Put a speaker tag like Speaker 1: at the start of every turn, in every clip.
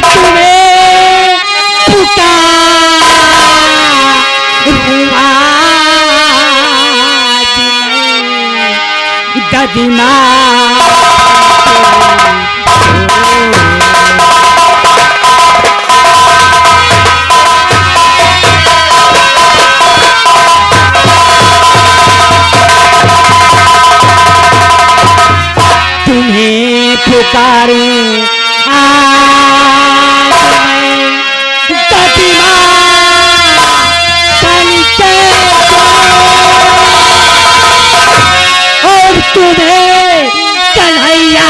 Speaker 1: तुम्हें पुकारूं आज मैं ददीमा तुम्हें पुकारूं आज मैं ददीमा चलते और तुम्हें कन्हैया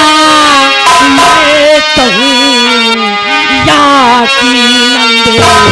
Speaker 1: मैं कहूँ या की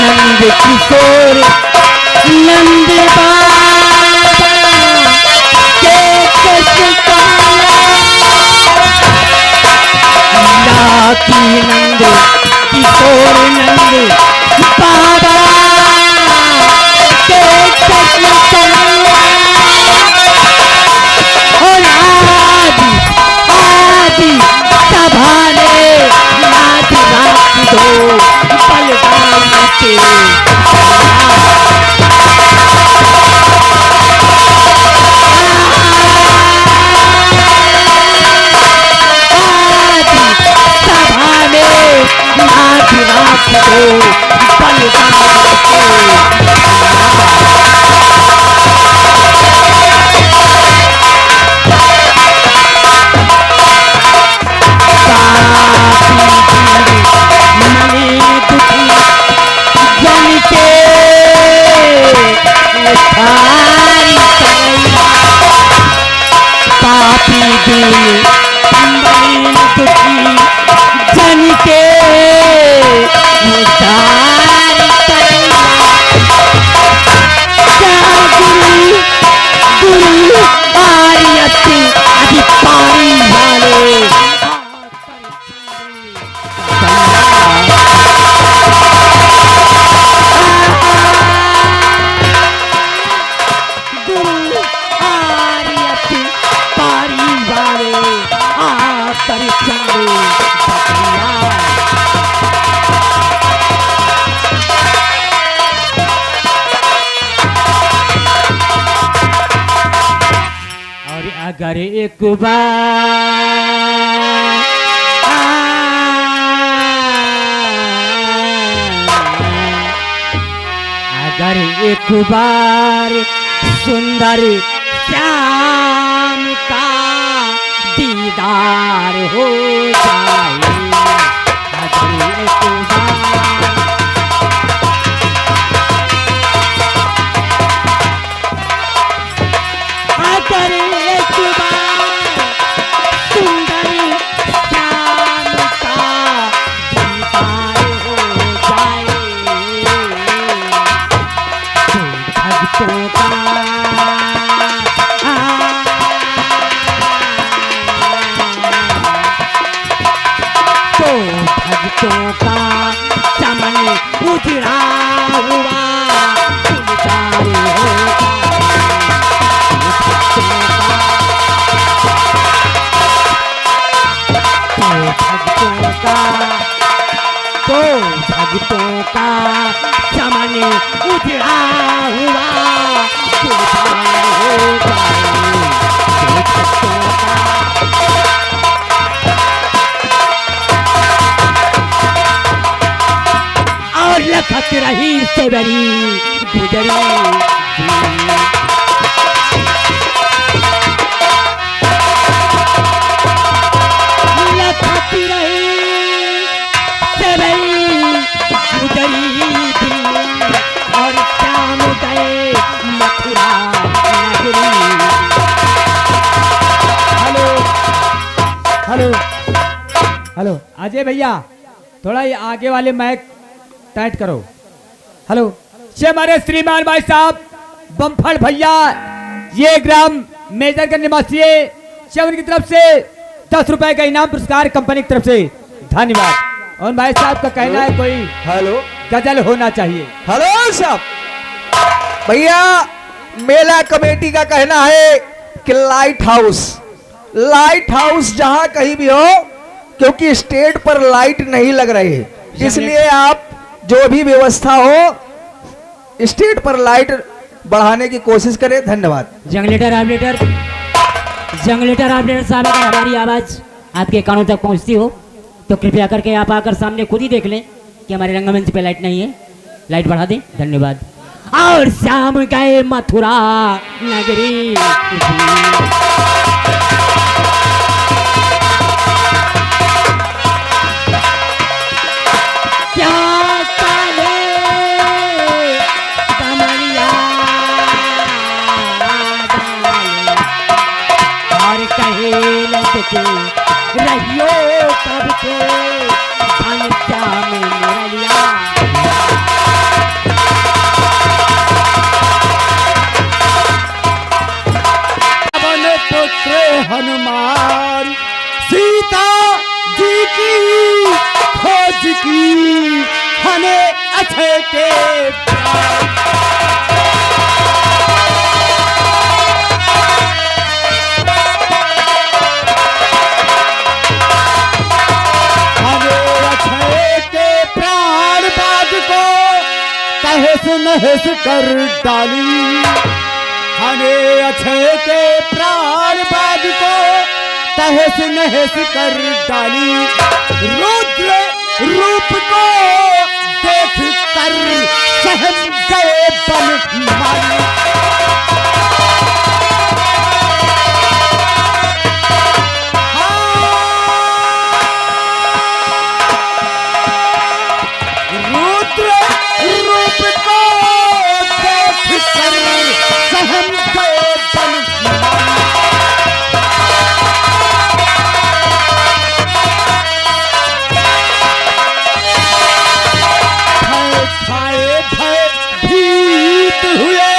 Speaker 1: नंदे किशोर नंद बाबा के लाकी नंद किशोर नंद बाबा के और आदि सभाने नाच राख दो बलदान के पापी दिल दुखी जन के उद्धार गुरु आर्यति अधिकारी वाले अगर एक बार अगर एक बार सुंदर श्याम का दीदार हो जाए अगर एक भक्तों का चमन उजड़ा हुआ गुलजार भक्तों का चमन उजड़ा हुआ गुलजार हो लखत रही से बरी गुजरी लखत रही से बरी गुजरी और शाम गए मथुरा नगरी। हेलो हेलो हेलो अजय भैया थोड़ा ये आगे वाले माइक टाइट करो। हेलो, ये हमारे श्रीमान भाई साहब बम्फड़ भैया, ये ग्राम मेजर के निवासी है, उनकी तरफ से 10 रुपए का इनाम पुरस्कार कंपनी की तरफ से धन्यवाद। और भाई साहब का कहना है कोई
Speaker 2: हेलो
Speaker 1: गजल होना चाहिए।
Speaker 2: हेलो साहब, भैया मेला कमेटी का कहना है कि लाइट हाउस जहां कहीं भी हो, क्योंकि स्टेज पर लाइट नहीं लग रही है, इसलिए आप जो भी व्यवस्था हो स्टेज पर लाइट बढ़ाने की कोशिश करें। धन्यवाद।
Speaker 3: जंगलेटर ऑपरेटर साहब, अगर हमारी आवाज आपके कानों तक पहुंचती हो तो कृपया करके आप आकर सामने खुद ही देख लें कि हमारे रंगमंच पे लाइट नहीं है, लाइट बढ़ा दें। धन्यवाद। और शाम गए मथुरा नगरी, क्या काले कमरिया डाले, और कहे लटके रहियो कब के घनश्याम मुरलिया।
Speaker 1: पुत्र हनुमान सीता जी की खोज की, हमें अच्छे के प्राण बाज को तहस नहस कर डाली, हमें अच्छे के प्राण बाज को तहस नहस कर डाली। रुद्र रूप को देख कर सहम गए बन माली। रुद्र रूप को देख कर सहम गए बन माली। भयभीत हुए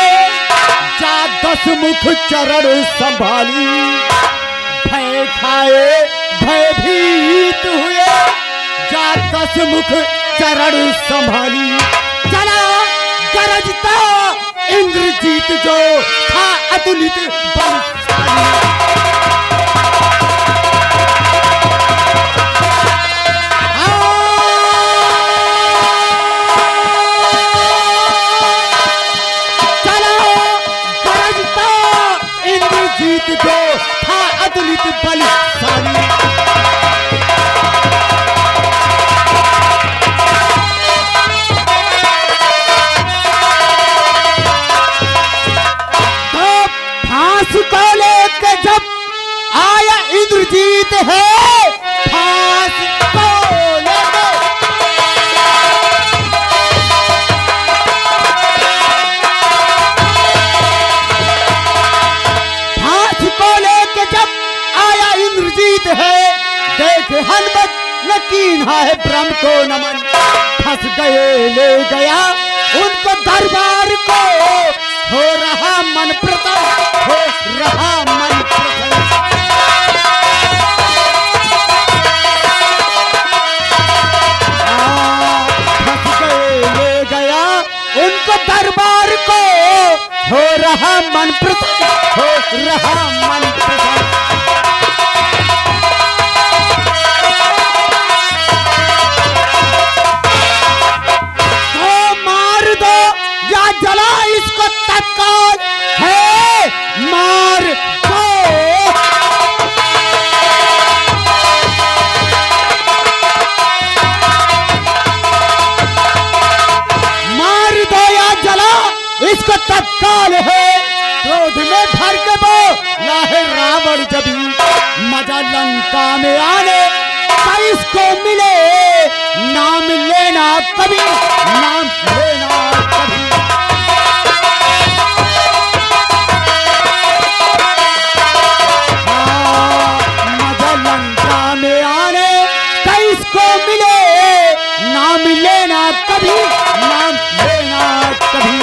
Speaker 1: जा 10 मुख चरण संभाली, भय खाए भयभीत हुए जा 10 मुख चरण संभाली। चला गरजता इंद्रजीत जो था अतुलित बलशाली। इंद्रजीत जो था अतुलित बलशाली। तो फांस को लेके जब आया इंद्रजीत है, फांस को लेके जब आया इंद्रजीत है, देख हनुमत न कीन्हा है ब्रह्म को नमन। फंस गए ले गया उनको दरबार को, हो रहा मन प्रसन्न, हो रहा मन प्रसन्न। फंस गए ले गया उनको दरबार को, हो रहा मन प्रसन्न, हो रहा मन प्रसन्न। तो मार दो या जला इसको तत्काल, है मार दो। मार दो या जला इसको तत्काल है, क्रोध में भर के वो लाहे रावण जबी। मजा लंका में आने का इसको मिले, नाम लेना कभी, नाम लेना कभी। मजा लंका में आने का इसको मिले, भी नाम लेना कभी।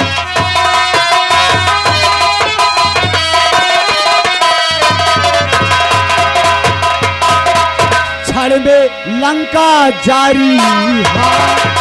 Speaker 1: क्षण में लंका जारी, हाँ